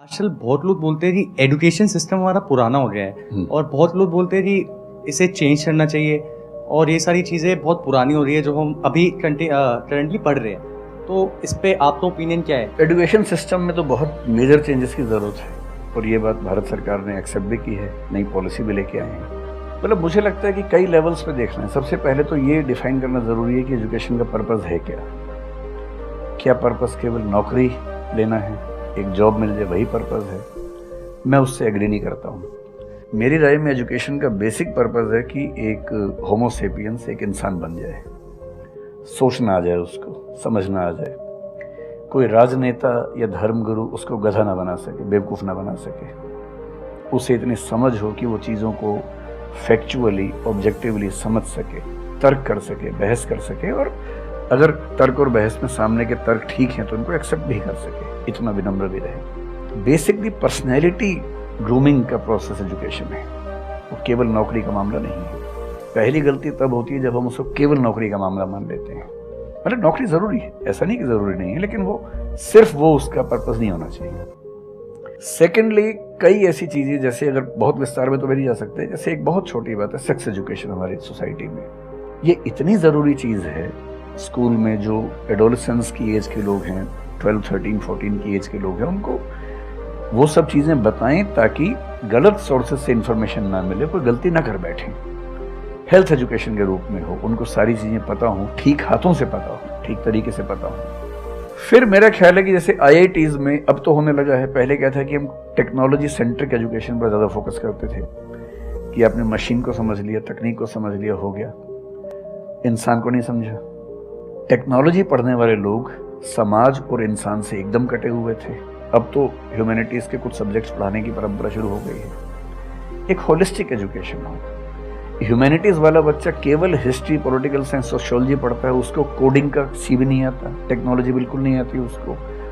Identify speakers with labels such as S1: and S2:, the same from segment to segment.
S1: आजकल बहुत लोग बोलते हैं कि एजुकेशन सिस्टम हमारा पुराना हो गया है और बहुत लोग बोलते हैं कि इसे चेंज करना चाहिए और ये सारी चीज़ें बहुत पुरानी हो रही है जो हम अभी करंटली पढ़ रहे हैं। तो इस पे आपका ओपिनियन क्या है?
S2: एजुकेशन सिस्टम में तो बहुत मेजर चेंजेस की ज़रूरत है और ये बात भारत सरकार ने एक्सेप्ट भी की है, नई पॉलिसी भी लेके आए हैं। मतलब मुझे लगता है कि कई लेवल्स पे देखना है। सबसे पहले तो ये डिफाइन करना ज़रूरी है कि एजुकेशन का पर्पज़ है क्या। क्या पर्पज़ केवल नौकरी लेना है, एक जॉब मिल जाए वही पर्पज़ है? मैं उससे एग्री नहीं करता हूँ। मेरी राय में एजुकेशन का बेसिक पर्पज़ है कि एक होमो सेपियंस एक इंसान बन जाए, सोचना आ जाए, उसको समझना आ जाए। कोई राजनेता या धर्मगुरु उसको गधा ना बना सके, बेवकूफ़ ना बना सके। उसे इतनी समझ हो कि वो चीज़ों को फैक्चुअली ऑब्जेक्टिवली समझ सके, तर्क कर सके, बहस कर सके, और अगर तर्क और बहस में सामने के तर्क ठीक हैं तो उनको एक्सेप्ट भी कर सके, इतना विनम्र भी रहे। बेसिकली पर्सनैलिटी ग्रूमिंग का प्रोसेस एजुकेशन है, वो केवल नौकरी का मामला नहीं है। पहली गलती तब होती है जब हम उसको केवल नौकरी का मामला मान लेते हैं। मतलब नौकरी ज़रूरी है, ऐसा नहीं कि ज़रूरी नहीं है, लेकिन वो सिर्फ वो उसका पर्पज़ नहीं होना चाहिए। सेकेंडली, कई ऐसी चीज़ें, जैसे अगर बहुत विस्तार में तो भी नहीं जा सकते, जैसे एक बहुत छोटी बात है सेक्स एजुकेशन हमारी सोसाइटी में। ये इतनी ज़रूरी चीज़ है। स्कूल में जो एडोलेसेंस की एज के लोग हैं, 12, 13, 14 की एज के लोग हैं, उनको वो सब चीज़ें बताएं ताकि गलत सोर्सेज से इंफॉर्मेशन ना मिले, कोई गलती ना कर बैठें। हेल्थ एजुकेशन के रूप में हो, उनको सारी चीज़ें पता हों, ठीक हाथों से पता हो, ठीक तरीके से पता हो। फिर मेरा ख्याल है कि जैसे IITs में अब तो होने लगा है, पहले क्या था कि हम टेक्नोलॉजी सेंट्रिक एजुकेशन पर ज़्यादा फोकस करते थे कि आपने मशीन को समझ लिया, तकनीक को समझ लिया, हो गया, इंसान को नहीं समझा। टेक्नोलॉजी पढ़ने वाले लोग समाज और इंसान से एकदम कटे हुए थे। अब तो ह्यूमैनिटीज़ के कुछ सब्जेक्ट्स पढ़ाने की परंपरा शुरू हो गई है। एक होलिस्टिक एजुकेशन हो। ह्यूमैनिटीज़ वाला बच्चा केवल हिस्ट्री, पॉलिटिकल साइंस, सोशियोलॉजी पढ़ता है, उसको कोडिंग का सी भी नहीं आता, टेक्नोलॉजी बिल्कुल नहीं आती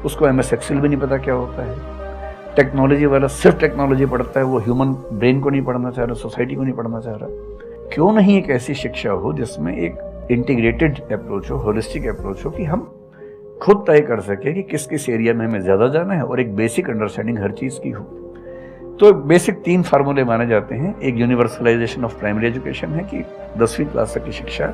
S2: उसको MS एक्सेल भी नहीं पता क्या होता है। टेक्नोलॉजी वाला सिर्फ टेक्नोलॉजी पढ़ता है, वो ह्यूमन ब्रेन को नहीं पढ़ना चाह रहा, सोसाइटी को नहीं पढ़ना चाह रहा। क्यों नहीं एक ऐसी शिक्षा हो जिसमें एक इंटीग्रेटेड अप्रोच हो, होलिस्टिक अप्रोच हो, कि हम खुद तय कर सके कि किस किस एरिया में हमें ज़्यादा जाना है और एक बेसिक अंडरस्टैंडिंग हर चीज़ की हो। तो बेसिक 3 फार्मूले माने जाते हैं। एक यूनिवर्सलाइजेशन ऑफ प्राइमरी एजुकेशन है कि 10वीं क्लास तक की शिक्षा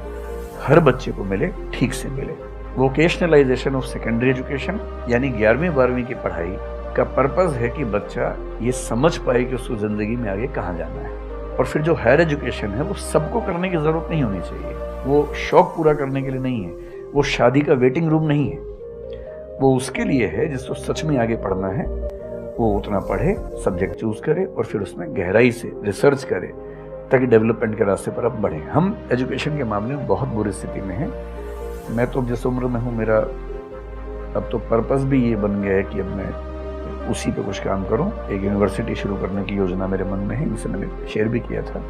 S2: हर बच्चे को मिले, ठीक से मिले। वोकेशनलाइजेशन ऑफ सेकेंडरी एजुकेशन, यानी 11वीं 12वीं की पढ़ाई का पर्पज़ है कि बच्चा ये समझ पाए कि उसको ज़िंदगी में आगे कहाँ जाना है। और फिर जो हायर एजुकेशन है वो सबको करने की ज़रूरत नहीं होनी चाहिए, वो शौक पूरा करने के लिए नहीं है, वो शादी का वेटिंग रूम नहीं है, वो उसके लिए है जिसको सच में आगे पढ़ना है। वो उतना पढ़े, सब्जेक्ट चूज करे और फिर उसमें गहराई से रिसर्च करे ताकि डेवलपमेंट के रास्ते पर अब बढ़े। हम एजुकेशन के मामले में बहुत बुरी स्थिति में हैं। मैं तो जिस उम्र में हूँ, मेरा अब तो पर्पस भी ये बन गया है कि अब मैं उसी पे कुछ काम करूँ। एक यूनिवर्सिटी शुरू करने की योजना मेरे मन में है, जिसे मैंने शेयर भी किया था।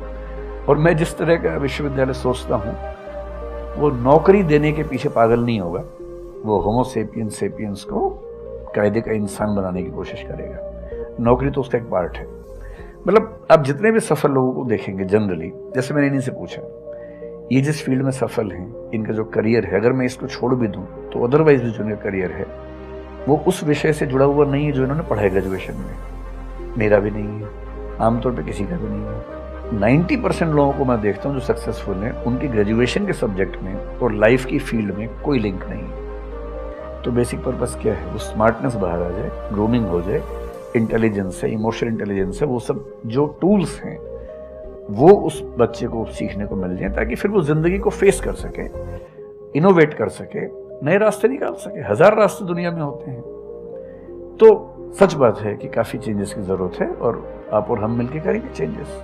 S2: और मैं जिस तरह का विश्वविद्यालय सोचता हूँ, वो नौकरी देने के पीछे पागल नहीं होगा, वो होमो सेपियंस को कायदे का इंसान बनाने की कोशिश करेगा। नौकरी तो उसका एक पार्ट है। मतलब आप जितने भी सफल लोगों को देखेंगे जनरली, जैसे मैंने इन्हीं से पूछा, ये जिस फील्ड में सफल हैं, इनका जो करियर है, अगर मैं इसको छोड़ भी दूं तो अदरवाइज भी जो इनका करियर है वो उस विषय से जुड़ा हुआ नहीं है जो इन्होंने पढ़ाया ग्रेजुएशन में। मेरा भी नहीं है, आमतौर पर किसी का भी नहीं है। 90% लोगों को मैं देखता हूँ जो सक्सेसफुल हैं, उनकी ग्रेजुएशन के सब्जेक्ट में और लाइफ की फील्ड में कोई लिंक नहीं है। तो बेसिक पर्पस क्या है? वो स्मार्टनेस बाहर आ जाए, ग्रूमिंग हो जाए, इंटेलिजेंस है, इमोशनल इंटेलिजेंस है, वो सब जो टूल्स हैं वो उस बच्चे को सीखने को मिल जाए ताकि फिर वो जिंदगी को फेस कर सके, इनोवेट कर सके, नए रास्ते निकाल सके। 1000 रास्ते दुनिया में होते हैं। तो सच बात है कि काफ़ी चेंजेस की ज़रूरत है और आप और हम मिलकर करेंगे चेंजेस।